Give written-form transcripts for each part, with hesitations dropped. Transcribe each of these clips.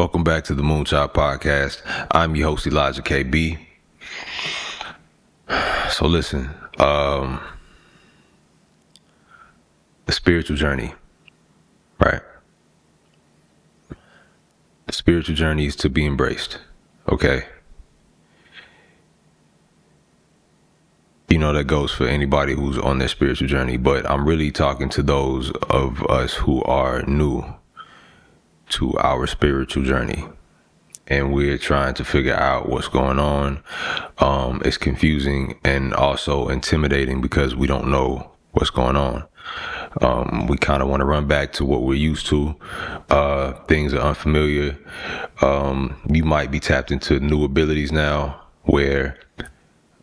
Welcome back to the Moonshot Podcast. I'm your host, Elijah KB. So listen, the spiritual journey, right? The spiritual journey is to be embraced, okay? You know, that goes for anybody who's on their spiritual journey, but I'm really talking to those of us who are new to our spiritual journey. And we're trying to figure out what's going on. It's confusing and also intimidating because we don't know what's going on. We kind of want to run back to what we're used to. Things are unfamiliar. You might be tapped into new abilities now where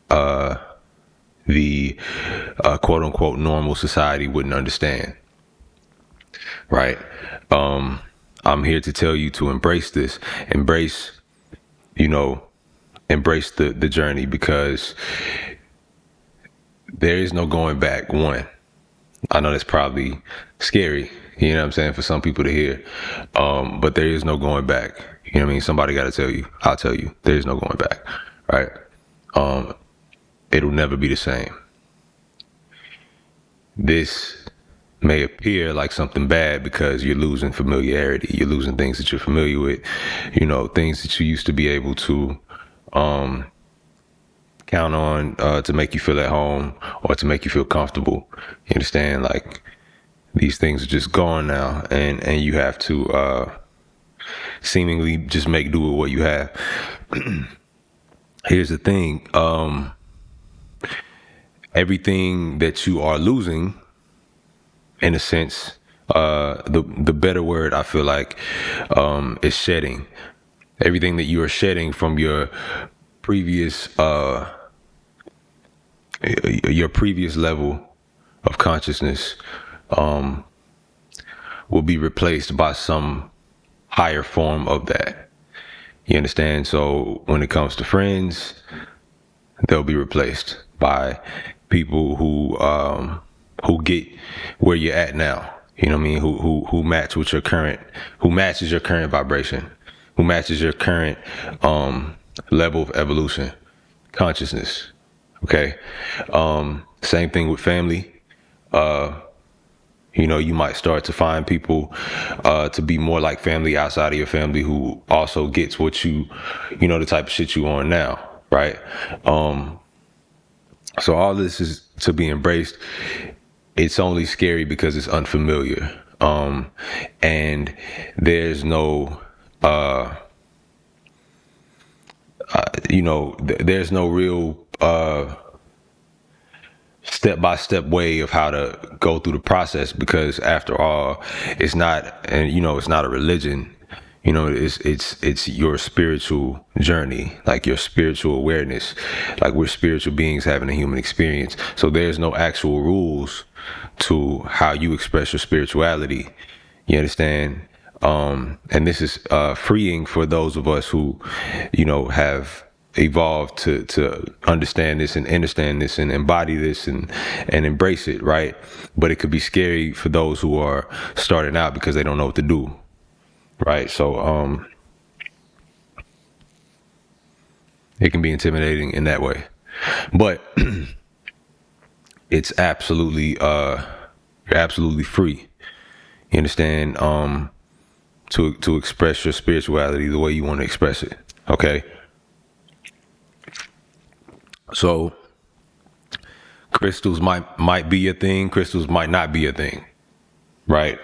the quote unquote normal society wouldn't understand. Right? I'm here to tell you to embrace this, embrace the journey, because there is no going back. One, I know that's probably scary, you know what I'm saying, for some people to hear, but there is no going back. You know what I mean? Somebody got to tell you. I'll tell you, there is no going back, right? It'll never be the same. This may appear like something bad because you're losing familiarity. You're losing things that you're familiar with, things that you used to be able to count on to make you feel at home or to make you feel comfortable. You understand? Like, these things are just gone now, and you have to seemingly just make do with what you have. Here's the thing. Everything that you are losing, in a sense, the better word I feel like is shedding. Everything that you are shedding from your previous level of consciousness will be replaced by some higher form of that. You understand? So when it comes to friends, they'll be replaced by people who get where you're at now. You know what I mean? Who match with your current, who matches your current vibration, who matches your current level of evolution, consciousness. Okay. Same thing with family. You might start to find people to be more like family outside of your family who also gets what the type of shit you on now, right? So all this is to be embraced. It's only scary because it's unfamiliar. And there's no, there's no real step-by-step way of how to go through the process, because after all, it's not a religion. It's your spiritual journey, like your spiritual awareness. Like, we're spiritual beings having a human experience. So there's no actual rules to how you express your spirituality. You understand? And this is freeing for those of us who, have evolved to understand this and understand this and embody this and embrace it, right? But it could be scary for those who are starting out because they don't know what to do. Right. So it can be intimidating in that way, but it's absolutely you're absolutely free. You understand? To express your spirituality the way you want to express it. Okay. So crystals might be a thing. Crystals might not be a thing. Right.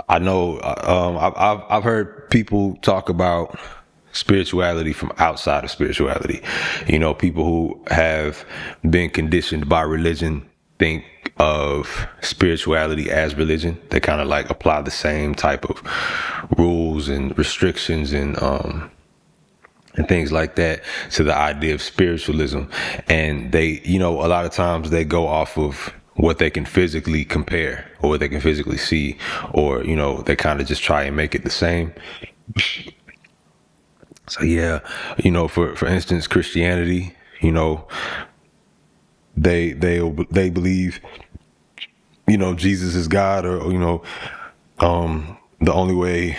I know I've heard people talk about spirituality from outside of spirituality. People who have been conditioned by religion think of spirituality as religion. They kind of like apply the same type of rules and restrictions and things like that to the idea of spiritualism. And they, a lot of times they go off of what they can physically compare or what they can physically see, or, they kind of just try and make it the same. So yeah, for instance, Christianity, they believe Jesus is God, or the only way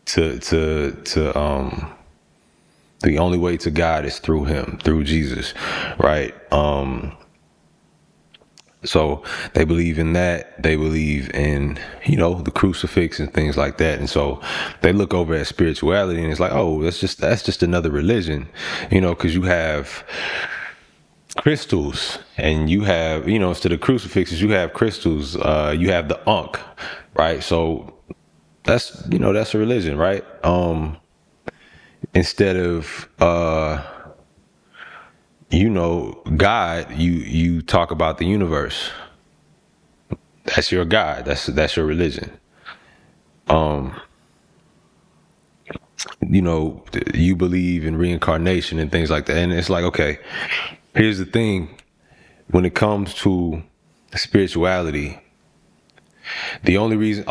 to the only way to God is through him, through Jesus, right? So they believe in that. They believe in, the crucifix and things like that. And so they look over at spirituality and it's like, oh, that's just another religion, because you have crystals and you have, instead of crucifixes, you have crystals. You have the Ankh, right? So that's a religion, right? Instead of God, you talk about the universe. That's your God. That's your religion. You believe in reincarnation and things like that. And it's like, okay, here's the thing. When it comes to spirituality, the only reason,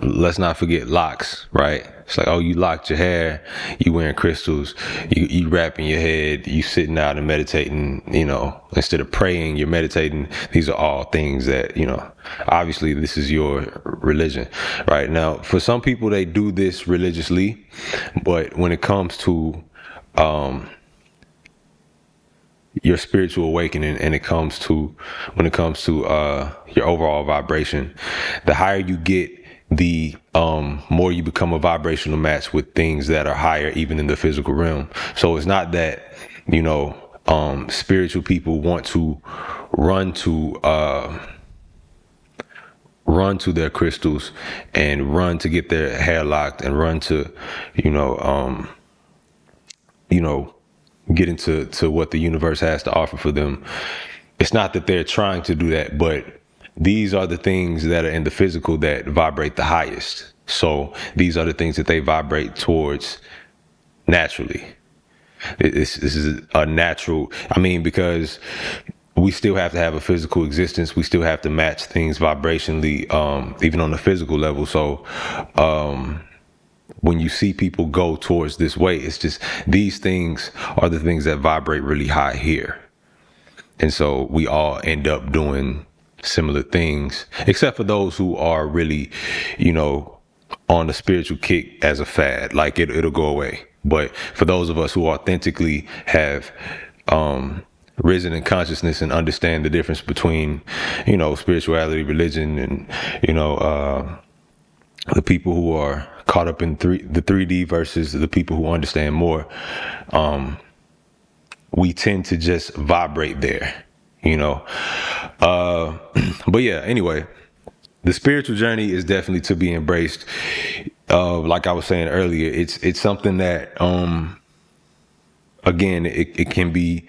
let's not forget locks, right? It's like, oh, you locked your hair, you wearing crystals, you wrapping your head, you sitting out and meditating, instead of praying, you're meditating. These are all things that, obviously this is your religion, right? Now, for some people, they do this religiously, but when it comes to, your spiritual awakening, and when it comes to your overall vibration, the higher you get, the more you become a vibrational match with things that are higher, even in the physical realm. So it's not that spiritual people want to run to their crystals and run to get their hair locked and run to get into what the universe has to offer for them. It's not that they're trying to do that, but these are the things that are in the physical that vibrate the highest. So these are the things that they vibrate towards naturally. This is a natural, because we still have to have a physical existence. We still have to match things vibrationally, even on the physical level. So, when you see people go towards this way, it's just these things are the things that vibrate really high here. And so we all end up doing similar things, except for those who are really, on the spiritual kick as a fad, like it'll go away. But for those of us who authentically have risen in consciousness and understand the difference between, spirituality, religion, and, the people who are caught up in the 3D versus the people who understand more, we tend to just vibrate there, but yeah, anyway, the spiritual journey is definitely to be embraced. Like I was saying earlier, it's something that, again, it can be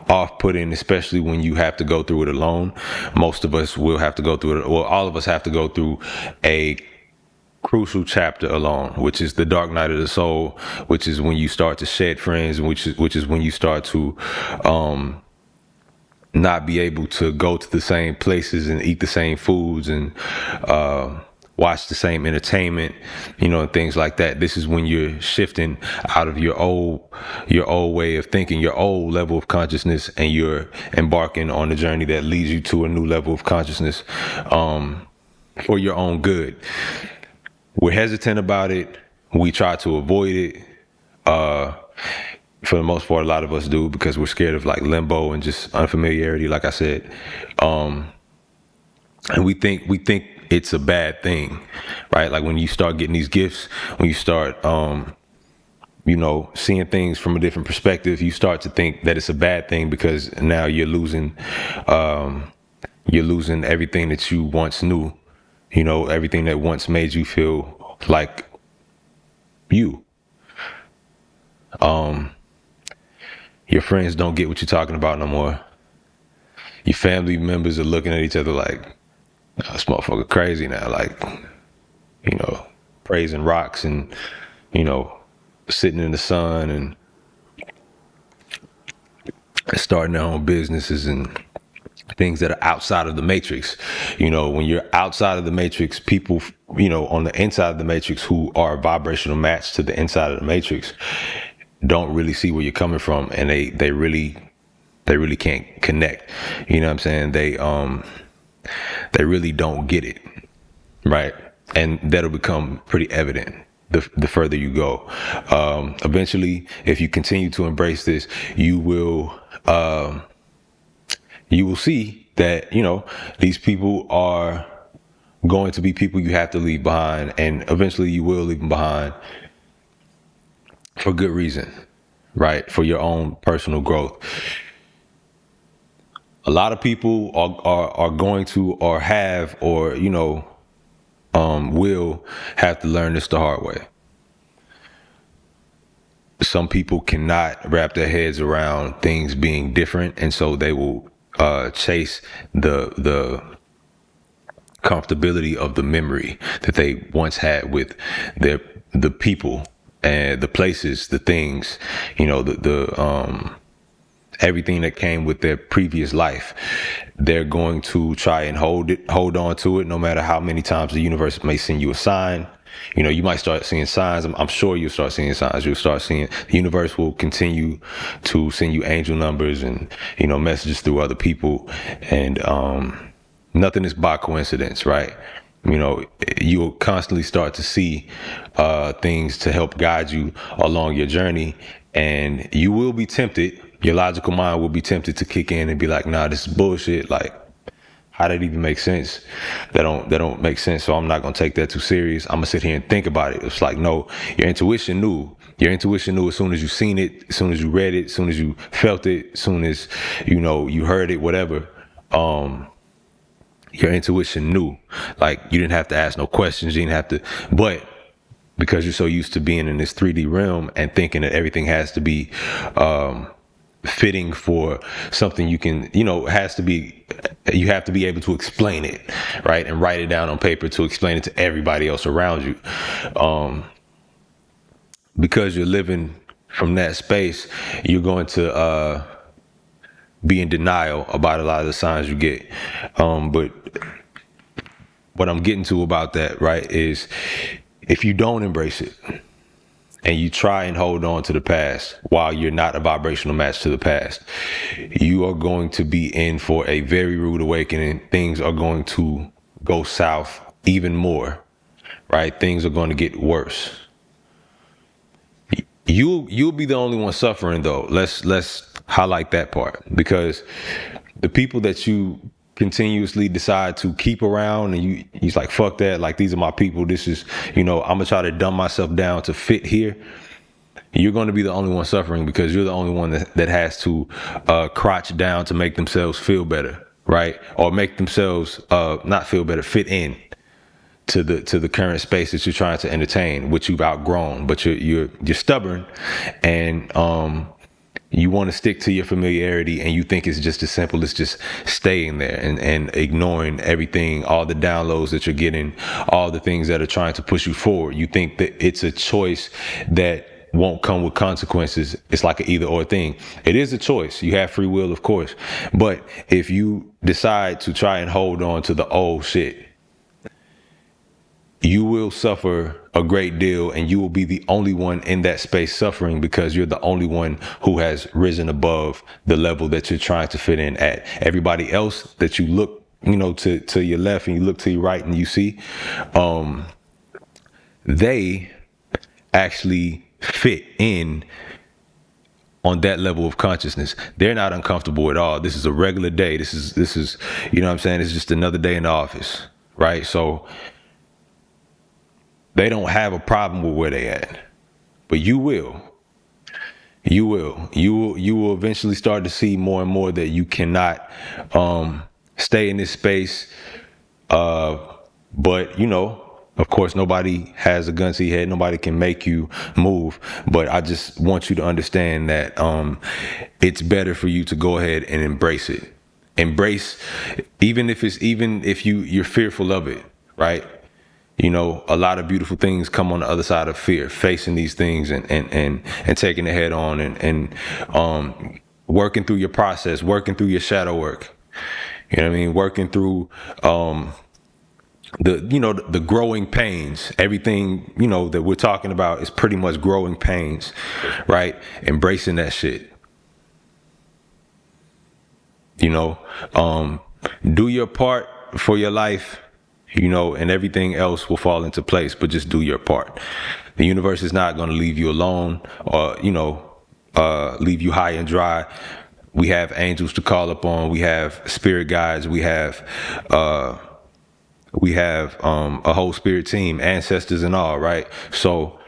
off-putting, especially when you have to go through it alone. Most of us will have to go through it. Well, all of us have to go through a crucial chapter alone, which is the dark night of the soul, which is when you start to shed friends, which is when you start to not be able to go to the same places and eat the same foods and watch the same entertainment, and things like that. This is when you're shifting out of your old way of thinking, your old level of consciousness, and you're embarking on a journey that leads you to a new level of consciousness, for your own good. We're hesitant about it. We try to avoid it. For the most part, a lot of us do, because we're scared of like limbo and just unfamiliarity, like I said. And we think it's a bad thing, right? Like when you start getting these gifts, when you start, seeing things from a different perspective, you start to think that it's a bad thing, because now you're losing everything that you once knew. Everything that once made you feel like you. Your friends don't get what you're talking about no more. Your family members are looking at each other like, oh, this motherfucker crazy now. Like, praising rocks and, sitting in the sun and starting their own businesses and things that are outside of the matrix. When you're outside of the matrix, people, on the inside of the matrix, who are a vibrational match to the inside of the matrix, don't really see where you're coming from, and they really They really can't connect. You know what I'm saying? They really don't get it, right? And that'll become pretty evident the further you go. Eventually, if you continue to embrace this, you will see that, you know, these people are going to be people you have to leave behind, and eventually you will leave them behind for good reason, right? For your own personal growth. A lot of people are going to, or have, or, you know, will have to learn this the hard way. Some people cannot wrap their heads around things being different, and so they will chase the comfortability of the memory that they once had with the people and the places, the things, you know, the everything that came with their previous life. They're going to try and hold on to it, no matter how many times the universe may send you a sign. You know, you might start seeing signs. I'm sure you'll start seeing signs. You'll start seeing the universe will continue to send you angel numbers and, you know, messages through other people. And nothing is by coincidence, right? You know, you'll constantly start to see things to help guide you along your journey. And you will be tempted. Your logical mind will be tempted to kick in and be like, nah, this is bullshit. Like, how did it even make sense? That don't make sense. So I'm not going to take that too serious. I'm going to sit here and think about it. It's like, no, your intuition knew. Your intuition knew as soon as you seen it, as soon as you read it, as soon as you felt it, as soon as, you know, you heard it, whatever. Your intuition knew. Like, you didn't have to ask no questions. You didn't have to, but because you're so used to being in this 3D realm and thinking that everything has to be, fitting for something you can, you know, has to be, you have to be able to explain it, right? And write it down on paper to explain it to everybody else around you. Because you're living from that space, you're going to be in denial about a lot of the signs you get. But what I'm getting to about that, right, is if you don't embrace it, and you try and hold on to the past while you're not a vibrational match to the past, you are going to be in for a very rude awakening. Things are going to go south even more, right? Things are going to get worse. You'll be the only one suffering, though. Let's highlight that part, because the people that you continuously decide to keep around, and he's like, fuck that, like, these are my people, this is, you know, I'm gonna try to dumb myself down to fit here. You're going to be the only one suffering, because you're the only one that has to crouch down to make themselves feel better, right? Or make themselves not feel better, fit in to the current space that you're trying to entertain, which you've outgrown. But you're stubborn, and you want to stick to your familiarity, and you think it's just as simple as just staying there and ignoring everything, all the downloads that you're getting, all the things that are trying to push you forward. You think that it's a choice that won't come with consequences. It's like an either or thing. It is a choice. You have free will, of course. But if you decide to try and hold on to the old shit, you will suffer a great deal, and you will be the only one in that space suffering, because you're the only one who has risen above the level that you're trying to fit in at. Everybody else that you look, you know, to your left, and you look to your right, and you see, they actually fit in on that level of consciousness. They're not uncomfortable at all. This is a regular day. This is, you know what I'm saying? It's just another day in the office, right? So they don't have a problem with where they at, but you will. You will eventually start to see more and more that you cannot stay in this space. But, you know, of course, nobody has a gun to your head. Nobody can make you move. But I just want you to understand that it's better for you to go ahead and embrace it. Embrace, even if you're fearful of it, right? You know, a lot of beautiful things come on the other side of fear, facing these things and taking it head on, and working through your process, working through your shadow work. You know what I mean? Working through the growing pains. Everything, you know, that we're talking about is pretty much growing pains, right? Embracing that shit. You know, do your part for your life, you know, and everything else will fall into place, but just do your part. The universe is not going to leave you alone or, you know, leave you high and dry. We have angels to call upon. We have spirit guides. We have a whole spirit team, ancestors and all, right? So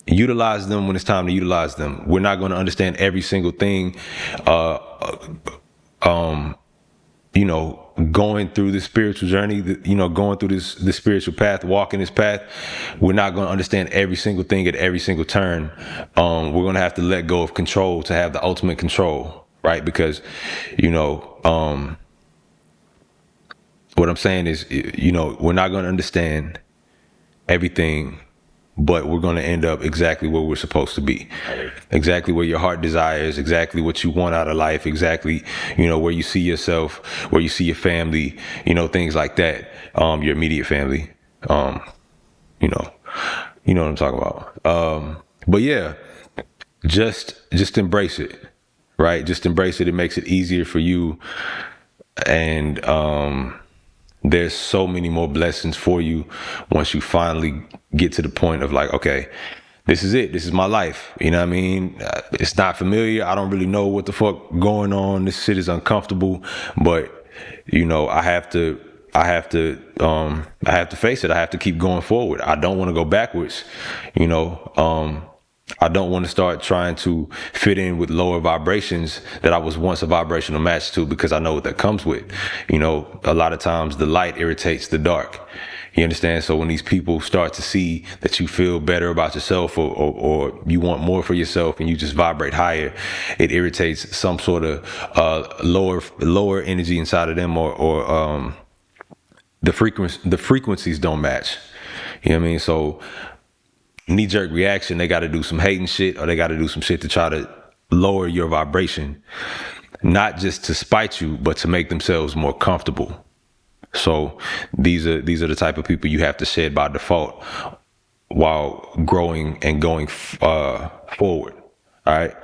utilize them when it's time to utilize them. We're not going to understand every single thing, you know, going through the spiritual journey, you know, going through this spiritual path, walking this path. We're not going to understand every single thing at every single turn. We're going to have to let go of control to have the ultimate control, right? Because, you know, what I'm saying is, you know, we're not going to understand everything, but we're going to end up exactly where we're supposed to be, exactly where your heart desires, exactly what you want out of life, exactly, you know, where you see yourself, where you see your family, you know, things like that, your immediate family, you know what I'm talking about. But yeah, just embrace it, right? Just embrace it. It makes it easier for you. And, there's so many more blessings for you once you finally get to the point of like, okay, this is it. This is my life. You know what I mean? It's not familiar. I don't really know what the fuck going on. This shit is uncomfortable, but you know, I have to face it. I have to keep going forward. I don't want to go backwards. You know, I don't want to start trying to fit in with lower vibrations that I was once a vibrational match to, because I know what that comes with. You know, a lot of times the light irritates the dark. You understand? So when these people start to see that you feel better about yourself, or you want more for yourself, and you just vibrate higher, it irritates some sort of lower energy inside of them, or the frequencies don't match. You know what I mean? So knee-jerk reaction, they got to do some hating shit, or they got to do some shit to try to lower your vibration, not just to spite you, but to make themselves more comfortable. So these are the type of people you have to shed by default while growing and going forward. All right.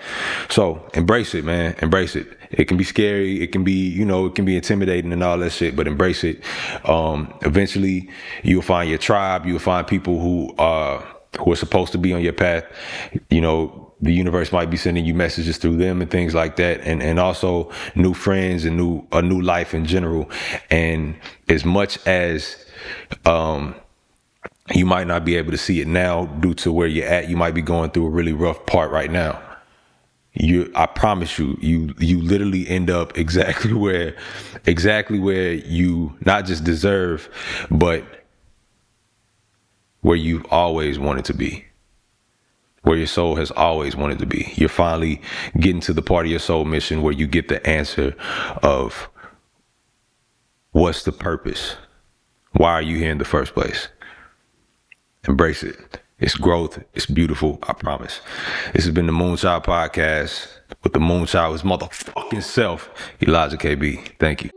So embrace it, man. Embrace it. It can be scary. It can be, you know, it can be intimidating and all that shit, but embrace it. Eventually you'll find your tribe. You'll find people who are supposed to be on your path. You know, the universe might be sending you messages through them and things like that. And also new friends and a new life in general. And as much as, you might not be able to see it now due to where you're at, you might be going through a really rough part right now. I promise you literally end up exactly where you not just deserve, but where you've always wanted to be, where your soul has always wanted to be. You're finally getting to the part of your soul mission where you get the answer of what's the purpose? Why are you here in the first place? Embrace it. It's growth. It's beautiful. I promise. This has been the Moonchild Podcast with the Moonchild's motherfucking self, Elijah KB. Thank you.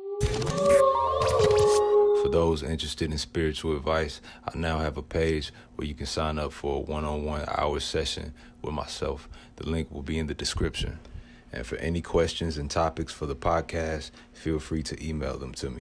For those interested in spiritual advice, I now have a page where you can sign up for a one-on-one hour session with myself. The link will be in the description. And for any questions and topics for the podcast, feel free to email them to me.